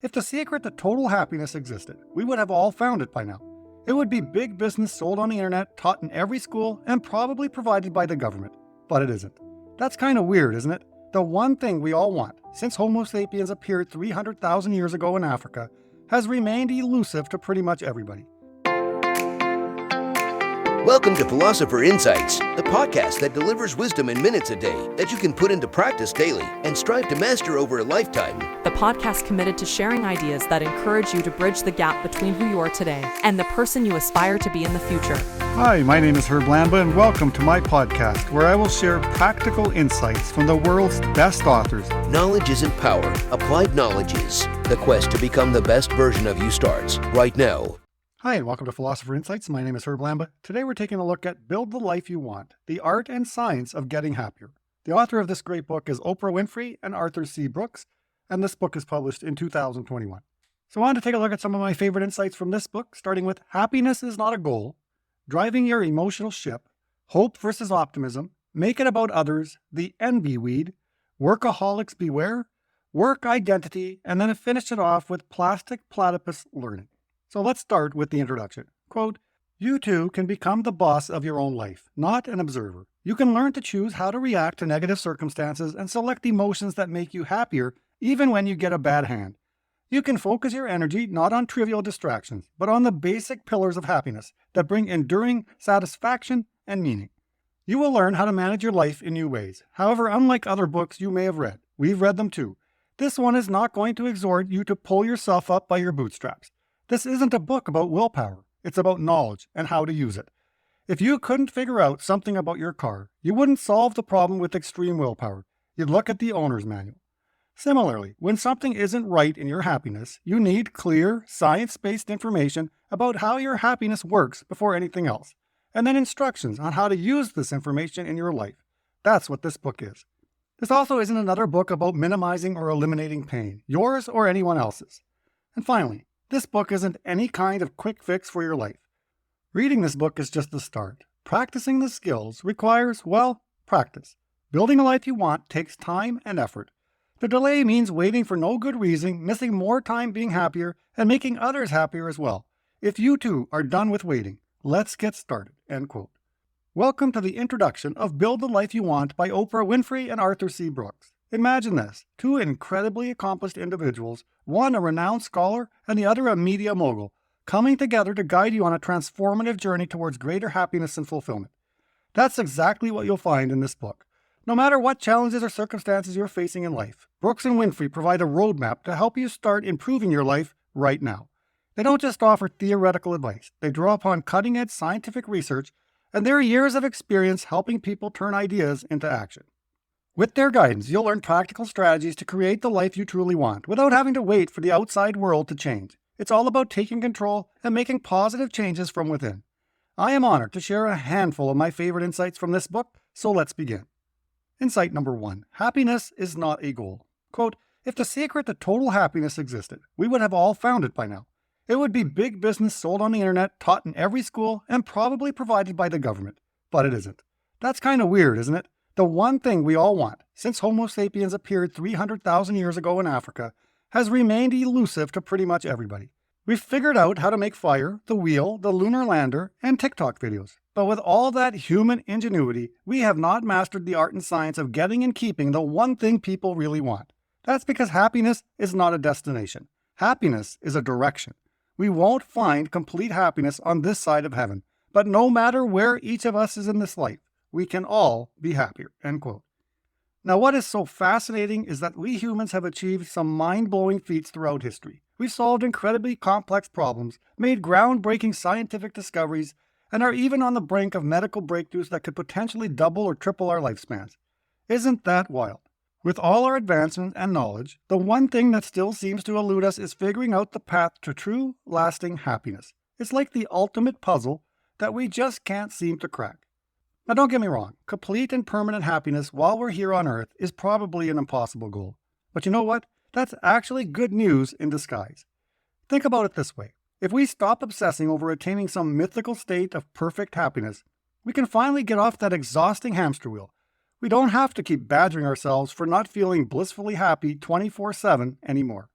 If the secret to total happiness existed, we would have all found it by now. It would be big business sold on the internet, taught in every school, and probably provided by the government. But it isn't. That's kind of weird, isn't it? The one thing we all want, since Homo sapiens appeared 300,000 years ago in Africa, has remained elusive to pretty much everybody. Welcome to Philosopher Insights, the podcast that delivers wisdom in minutes a day that you can put into practice daily and strive to master over a lifetime. The podcast committed to sharing ideas that encourage you to bridge the gap between who you are today and the person you aspire to be in the future. Hi, my name is Herb Lamba, and welcome to my podcast, where I will share practical insights from the world's best authors. Knowledge isn't power. Applied knowledge is. The quest to become the best version of you starts right now. Hi, and welcome to Philosopher Insights. My name is Herb Lamba. Today we're taking a look at Build the Life You Want, the art and science of getting happier. The author of this great book is Oprah Winfrey and Arthur C. Brooks, and this book is published in 2021. So I wanted to take a look at some of my favorite insights from this book, starting with Happiness is Not a Goal, Driving Your Emotional Ship, Hope versus Optimism, Make It About Others, The Envy Weed, Workaholics Beware, Work Identity, and then I finished it off with Plastic Platypus Learning. So let's start with the introduction. Quote, "You too can become the boss of your own life, not an observer. You can learn to choose how to react to negative circumstances and select emotions that make you happier even when you get a bad hand. You can focus your energy not on trivial distractions, but on the basic pillars of happiness that bring enduring satisfaction and meaning. You will learn how to manage your life in new ways. However, unlike other books you may have read, we've read them too. This one is not going to exhort you to pull yourself up by your bootstraps. This isn't a book about willpower. It's about knowledge and how to use it. If you couldn't figure out something about your car, you wouldn't solve the problem with extreme willpower. You'd look at the owner's manual. Similarly, when something isn't right in your happiness, you need clear, science-based information about how your happiness works before anything else, and then instructions on how to use this information in your life. That's what this book is. This also isn't another book about minimizing or eliminating pain, yours or anyone else's. And finally, this book isn't any kind of quick fix for your life. Reading this book is just the start. Practicing the skills requires, well, practice. Building a life you want takes time and effort. The delay means waiting for no good reason, missing more time being happier, and making others happier as well. If you too are done with waiting, let's get started." End quote. Welcome to the introduction of Build the Life You Want by Oprah Winfrey and Arthur C. Brooks. Imagine this, two incredibly accomplished individuals, one a renowned scholar and the other a media mogul, coming together to guide you on a transformative journey towards greater happiness and fulfillment. That's exactly what you'll find in this book. No matter what challenges or circumstances you're facing in life, Brooks and Winfrey provide a roadmap to help you start improving your life right now. They don't just offer theoretical advice. They draw upon cutting-edge scientific research and their years of experience helping people turn ideas into action. With their guidance, you'll learn practical strategies to create the life you truly want without having to wait for the outside world to change. It's all about taking control and making positive changes from within. I am honored to share a handful of my favorite insights from this book, so let's begin. Insight number 1, happiness is not a goal. Quote, "If the secret to total happiness existed, we would have all found it by now. It would be big business sold on the internet, taught in every school, and probably provided by the government. But it isn't. That's kind of weird, isn't it? The one thing we all want, since Homo sapiens appeared 300,000 years ago in Africa, has remained elusive to pretty much everybody. We've figured out how to make fire, the wheel, the lunar lander, and TikTok videos. But with all that human ingenuity, we have not mastered the art and science of getting and keeping the one thing people really want. That's because happiness is not a destination. Happiness is a direction. We won't find complete happiness on this side of heaven, but no matter where each of us is in this life, we can all be happier." End quote. Now, what is so fascinating is that we humans have achieved some mind-blowing feats throughout history. We've solved incredibly complex problems, made groundbreaking scientific discoveries, and are even on the brink of medical breakthroughs that could potentially double or triple our lifespans. Isn't that wild? With all our advancement and knowledge, the one thing that still seems to elude us is figuring out the path to true, lasting happiness. It's like the ultimate puzzle that we just can't seem to crack. Now, don't get me wrong, complete and permanent happiness while we're here on Earth is probably an impossible goal. But you know what? That's actually good news in disguise. Think about it this way. If we stop obsessing over attaining some mythical state of perfect happiness, we can finally get off that exhausting hamster wheel. We don't have to keep badgering ourselves for not feeling blissfully happy 24/7 anymore.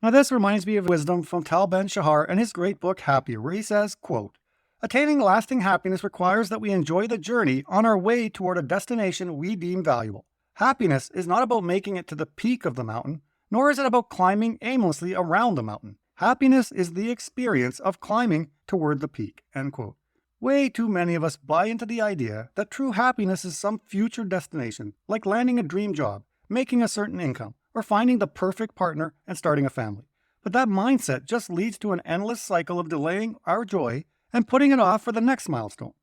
Now this reminds me of wisdom from Tal Ben-Shahar and his great book Happier, where he says, quote, "Attaining lasting happiness requires that we enjoy the journey on our way toward a destination we deem valuable. Happiness is not about making it to the peak of the mountain, nor is it about climbing aimlessly around the mountain. Happiness is the experience of climbing toward the peak." End quote. Way too many of us buy into the idea that true happiness is some future destination, like landing a dream job, making a certain income, or finding the perfect partner and starting a family. But that mindset just leads to an endless cycle of delaying our joy and putting it off for the next milestone.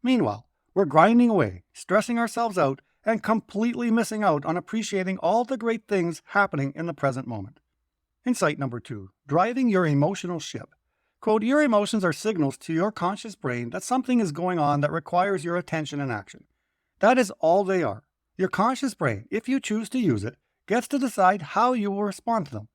Meanwhile, we're grinding away, stressing ourselves out, and completely missing out on appreciating all the great things happening in the present moment. Insight number 2, driving your emotional ship. Quote, "Your emotions are signals to your conscious brain that something is going on that requires your attention and action. That is all they are. Your conscious brain, if you choose to use it, gets to decide how you will respond to them.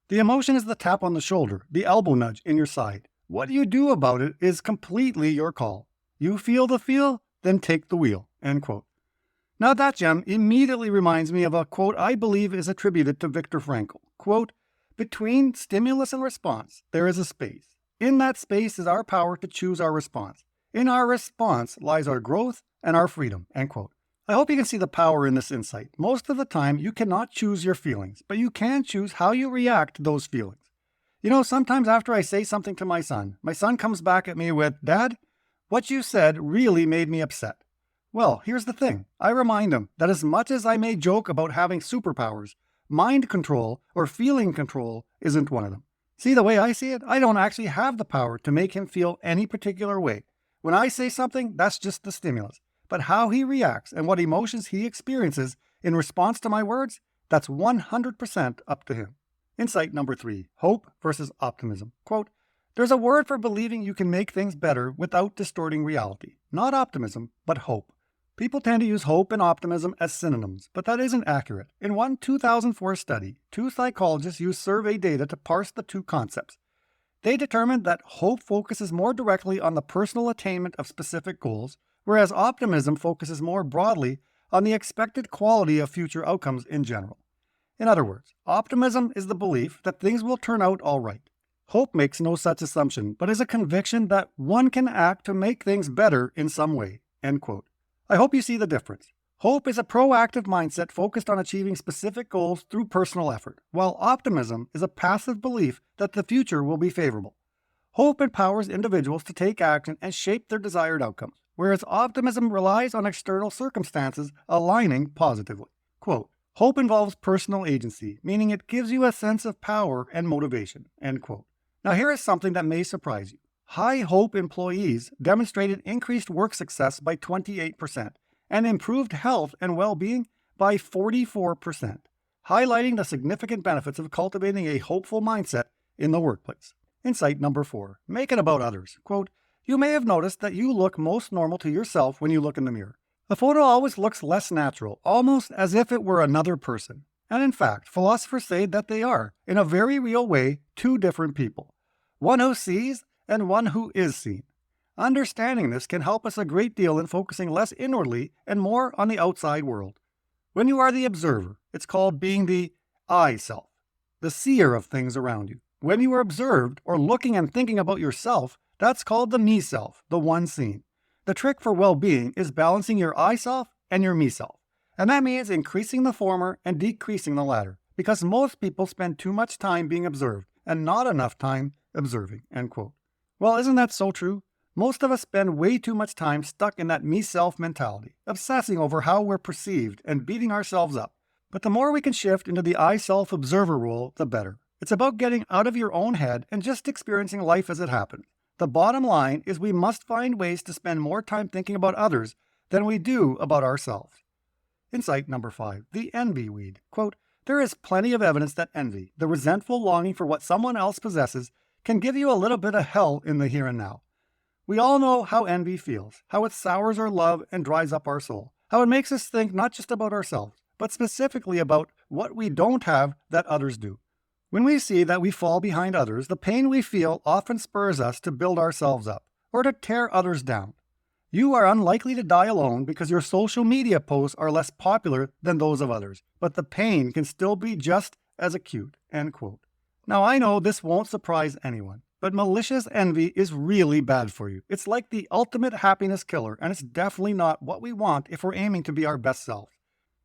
The emotion is the tap on the shoulder, the elbow nudge in your side. What you do about it is completely your call. You feel the feel, then take the wheel." End quote. Now that gem immediately reminds me of a quote I believe is attributed to Viktor Frankl. Quote, "Between stimulus and response, there is a space. In that space is our power to choose our response. In our response lies our growth and our freedom." End quote. I hope you can see the power in this insight. Most of the time, you cannot choose your feelings, but you can choose how you react to those feelings. You know, sometimes after I say something to my son comes back at me with, "Dad, what you said really made me upset." Well, here's the thing. I remind him that as much as I may joke about having superpowers, mind control or feeling control isn't one of them. See, the way I see it, I don't actually have the power to make him feel any particular way. When I say something, that's just the stimulus. But how he reacts and what emotions he experiences in response to my words, that's 100% up to him. Insight number 3, hope versus optimism. Quote, "There's a word for believing you can make things better without distorting reality. Not optimism, but hope. People tend to use hope and optimism as synonyms, but that isn't accurate. In one 2004 study, 2 psychologists used survey data to parse the 2 concepts. They determined that hope focuses more directly on the personal attainment of specific goals, whereas optimism focuses more broadly on the expected quality of future outcomes in general. In other words, optimism is the belief that things will turn out all right. Hope makes no such assumption, but is a conviction that one can act to make things better in some way." End quote. I hope you see the difference. Hope is a proactive mindset focused on achieving specific goals through personal effort, while optimism is a passive belief that the future will be favorable. Hope empowers individuals to take action and shape their desired outcomes, whereas optimism relies on external circumstances aligning positively. Quote, "Hope involves personal agency, meaning it gives you a sense of power and motivation." End quote. Now here is something that may surprise you. High hope employees demonstrated increased work success by 28% and improved health and well-being by 44%, highlighting the significant benefits of cultivating a hopeful mindset in the workplace. Insight number 4, make it about others. Quote, "You may have noticed that you look most normal to yourself when you look in the mirror. A photo always looks less natural, almost as if it were another person. And in fact, philosophers say that they are, in a very real way, 2 different people. One who sees and one who is seen. Understanding this can help us a great deal in focusing less inwardly and more on the outside world. When you are the observer, it's called being the I self, the seer of things around you. When you are observed or looking and thinking about yourself, that's called the me self, the one seen. The trick for well-being is balancing your I self and your me self. And that means increasing the former and decreasing the latter, because most people spend too much time being observed and not enough time observing." End quote. Well, isn't that so true? Most of us spend way too much time stuck in that me-self mentality, obsessing over how we're perceived and beating ourselves up. But the more we can shift into the I-self observer role, the better. It's about getting out of your own head and just experiencing life as it happens. The bottom line is we must find ways to spend more time thinking about others than we do about ourselves. Insight number 5, the envy weed. Quote, "There is plenty of evidence that envy, the resentful longing for what someone else possesses, can give you a little bit of hell in the here and now. We all know how envy feels, how it sours our love and dries up our soul, how it makes us think not just about ourselves, but specifically about what we don't have that others do. When we see that we fall behind others, the pain we feel often spurs us to build ourselves up or to tear others down. You are unlikely to die alone because your social media posts are less popular than those of others, but the pain can still be just as acute." End quote. Now I know this won't surprise anyone, but malicious envy is really bad for you. It's like the ultimate happiness killer, and it's definitely not what we want if we're aiming to be our best self.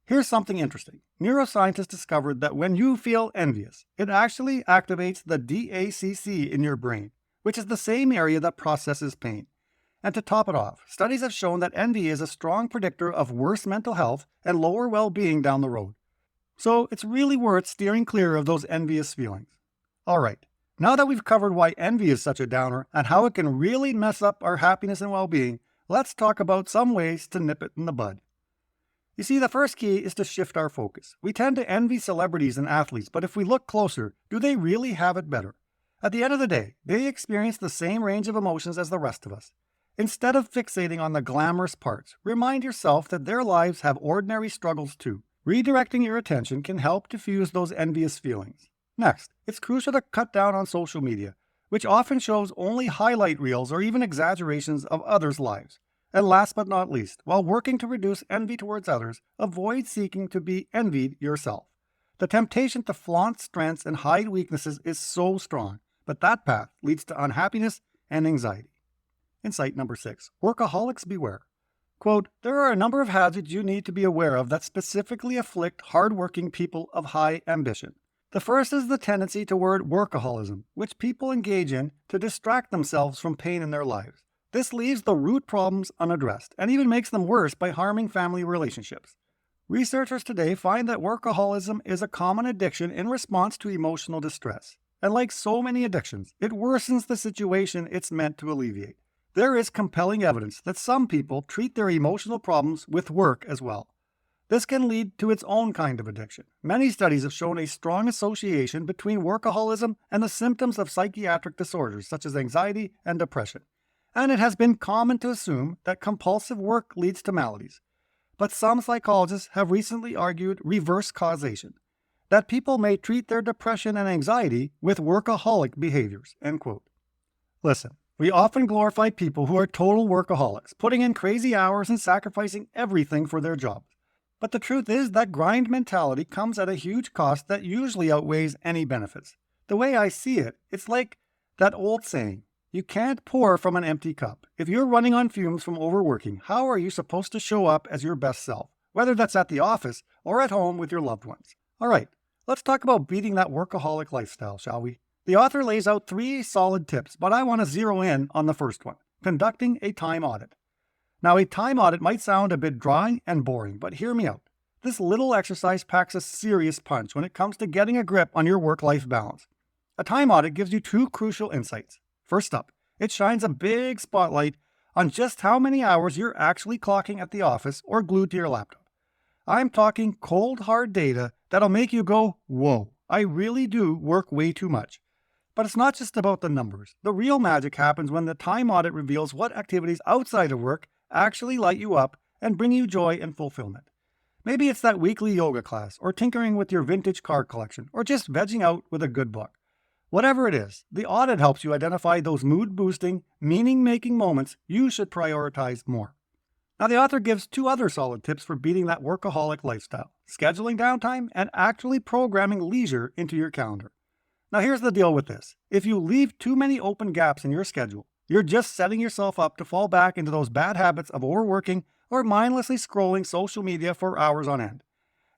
Here's something interesting. Neuroscientists discovered that when you feel envious, it actually activates the DACC in your brain, which is the same area that processes pain. And to top it off, studies have shown that envy is a strong predictor of worse mental health and lower well-being down the road. So it's really worth steering clear of those envious feelings. All right, now that we've covered why envy is such a downer and how it can really mess up our happiness and well-being, let's talk about some ways to nip it in the bud. You see, the first key is to shift our focus. We tend to envy celebrities and athletes, but if we look closer, do they really have it better? At the end of the day, they experience the same range of emotions as the rest of us. Instead of fixating on the glamorous parts, remind yourself that their lives have ordinary struggles too. Redirecting your attention can help diffuse those envious feelings. Next, it's crucial to cut down on social media, which often shows only highlight reels or even exaggerations of others' lives. And last but not least, while working to reduce envy towards others, avoid seeking to be envied yourself. The temptation to flaunt strengths and hide weaknesses is so strong, but that path leads to unhappiness and anxiety. Insight number 6. Workaholics beware. Quote, there are a number of hazards you need to be aware of that specifically afflict hardworking people of high ambition. The first is the tendency toward workaholism, which people engage in to distract themselves from pain in their lives. This leaves the root problems unaddressed and even makes them worse by harming family relationships. Researchers today find that workaholism is a common addiction in response to emotional distress. And like so many addictions, it worsens the situation it's meant to alleviate. There is compelling evidence that some people treat their emotional problems with work as well. This can lead to its own kind of addiction. Many studies have shown a strong association between workaholism and the symptoms of psychiatric disorders such as anxiety and depression. And it has been common to assume that compulsive work leads to maladies. But some psychologists have recently argued reverse causation, that people may treat their depression and anxiety with workaholic behaviors, end quote. Listen, we often glorify people who are total workaholics, putting in crazy hours and sacrificing everything for their jobs. But the truth is that grind mentality comes at a huge cost that usually outweighs any benefits. The way I see it, it's like that old saying, you can't pour from an empty cup. If you're running on fumes from overworking, how are you supposed to show up as your best self, whether that's at the office or at home with your loved ones? All right, let's talk about beating that workaholic lifestyle, shall we? The author lays out 3 solid tips, but I want to zero in on the first one, conducting a time audit. Now, a time audit might sound a bit dry and boring, but hear me out. This little exercise packs a serious punch when it comes to getting a grip on your work-life balance. A time audit gives you 2 crucial insights. First up, it shines a big spotlight on just how many hours you're actually clocking at the office or glued to your laptop. I'm talking cold, hard data that'll make you go, whoa, I really do work way too much. But it's not just about the numbers. The real magic happens when the time audit reveals what activities outside of work actually light you up and bring you joy and fulfillment. Maybe it's that weekly yoga class, or tinkering with your vintage car collection, or just vegging out with a good book. Whatever it is, the audit helps you identify those mood-boosting, meaning-making moments you should prioritize more. Now, the author gives 2 other solid tips for beating that workaholic lifestyle: scheduling downtime and actually programming leisure into your calendar. Now, here's the deal with this. If you leave too many open gaps in your schedule, you're just setting yourself up to fall back into those bad habits of overworking or mindlessly scrolling social media for hours on end.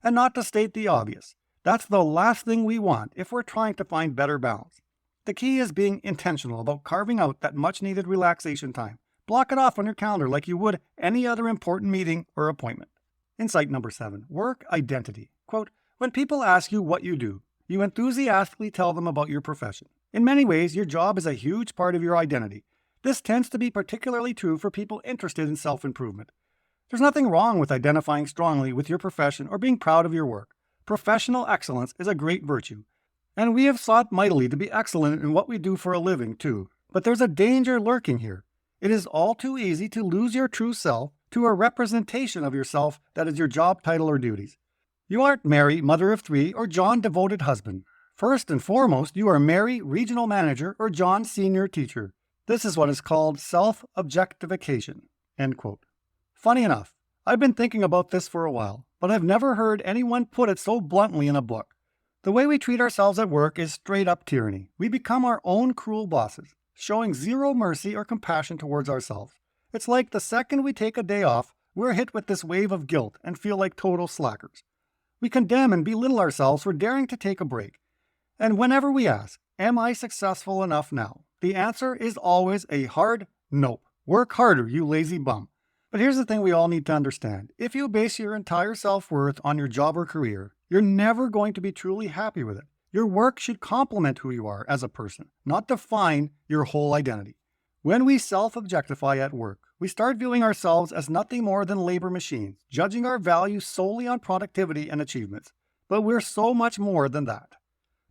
And not to state the obvious, that's the last thing we want if we're trying to find better balance. The key is being intentional about carving out that much-needed relaxation time. Block it off on your calendar like you would any other important meeting or appointment. Insight number 7, work identity. Quote, when people ask you what you do, you enthusiastically tell them about your profession. In many ways, your job is a huge part of your identity. This tends to be particularly true for people interested in self-improvement. There's nothing wrong with identifying strongly with your profession or being proud of your work. Professional excellence is a great virtue, and we have sought mightily to be excellent in what we do for a living, too. But there's a danger lurking here. It is all too easy to lose your true self to a representation of yourself that is your job title or duties. You aren't Mary, mother of 3, or John, devoted husband. First and foremost, you are Mary, regional manager, or John, senior teacher. This is what is called self-objectification, end quote. Funny enough, I've been thinking about this for a while, but I've never heard anyone put it so bluntly in a book. The way we treat ourselves at work is straight up tyranny. We become our own cruel bosses, showing zero mercy or compassion towards ourselves. It's like the second we take a day off, we're hit with this wave of guilt and feel like total slackers. We condemn and belittle ourselves for daring to take a break. And whenever we ask, am I successful enough now? The answer is always a hard nope. Work harder, you lazy bum. But here's the thing we all need to understand. If you base your entire self-worth on your job or career, you're never going to be truly happy with it. Your work should complement who you are as a person, not define your whole identity. When we self-objectify at work, we start viewing ourselves as nothing more than labor machines, judging our value solely on productivity and achievements. But we're so much more than that.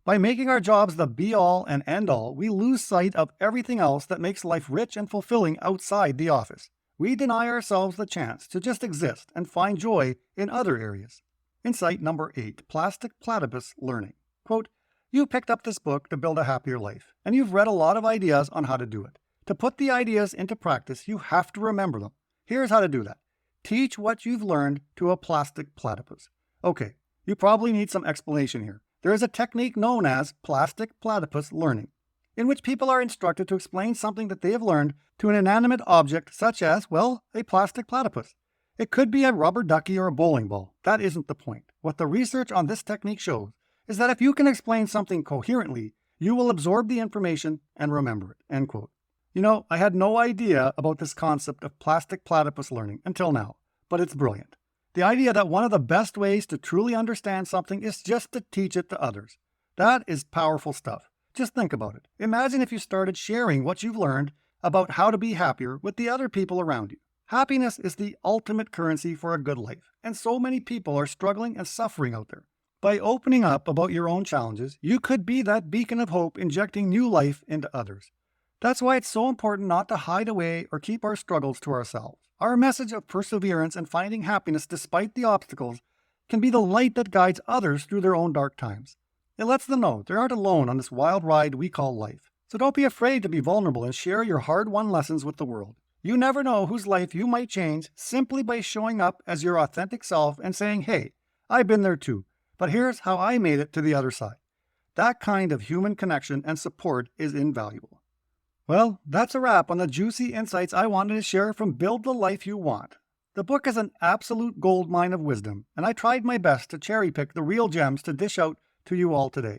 By making our jobs the be-all and end-all, we lose sight of everything else that makes life rich and fulfilling outside the office. We deny ourselves the chance to just exist and find joy in other areas. Insight number 8, plastic platypus learning. Quote, you picked up this book to build a happier life, and you've read a lot of ideas on how to do it. To put the ideas into practice, you have to remember them. Here's how to do that. Teach what you've learned to a plastic platypus. Okay, you probably need some explanation here. There is a technique known as plastic platypus learning, in which people are instructed to explain something that they have learned to an inanimate object such as, well, a plastic platypus. It could be a rubber ducky or a bowling ball. That isn't the point. What the research on this technique shows is that if you can explain something coherently, you will absorb the information and remember it. End quote. You know, I had no idea about this concept of plastic platypus learning until now, but it's brilliant. The idea that one of the best ways to truly understand something is just to teach it to others. That is powerful stuff. Just think about it. Imagine if you started sharing what you've learned about how to be happier with the other people around you. Happiness is the ultimate currency for a good life, and so many people are struggling and suffering out there. By opening up about your own challenges, you could be that beacon of hope injecting new life into others. That's why it's so important not to hide away or keep our struggles to ourselves. Our message of perseverance and finding happiness despite the obstacles can be the light that guides others through their own dark times. It lets them know they aren't alone on this wild ride we call life. So don't be afraid to be vulnerable and share your hard-won lessons with the world. You never know whose life you might change simply by showing up as your authentic self and saying, hey, I've been there too, but here's how I made it to the other side. That kind of human connection and support is invaluable. Well, that's a wrap on the juicy insights I wanted to share from Build the Life You Want. The book is an absolute goldmine of wisdom, and I tried my best to cherry-pick the real gems to dish out to you all today.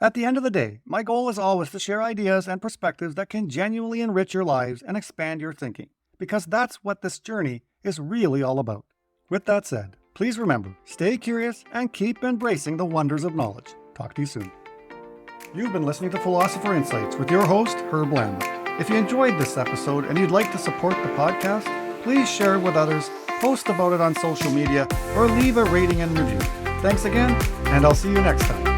At the end of the day, my goal is always to share ideas and perspectives that can genuinely enrich your lives and expand your thinking, because that's what this journey is really all about. With that said, please remember, stay curious and keep embracing the wonders of knowledge. Talk to you soon. You've been listening to Philosopher Insights with your host, Herb Lambert. If you enjoyed this episode and you'd like to support the podcast, please share it with others, post about it on social media, or leave a rating and review. Thanks again, and I'll see you next time.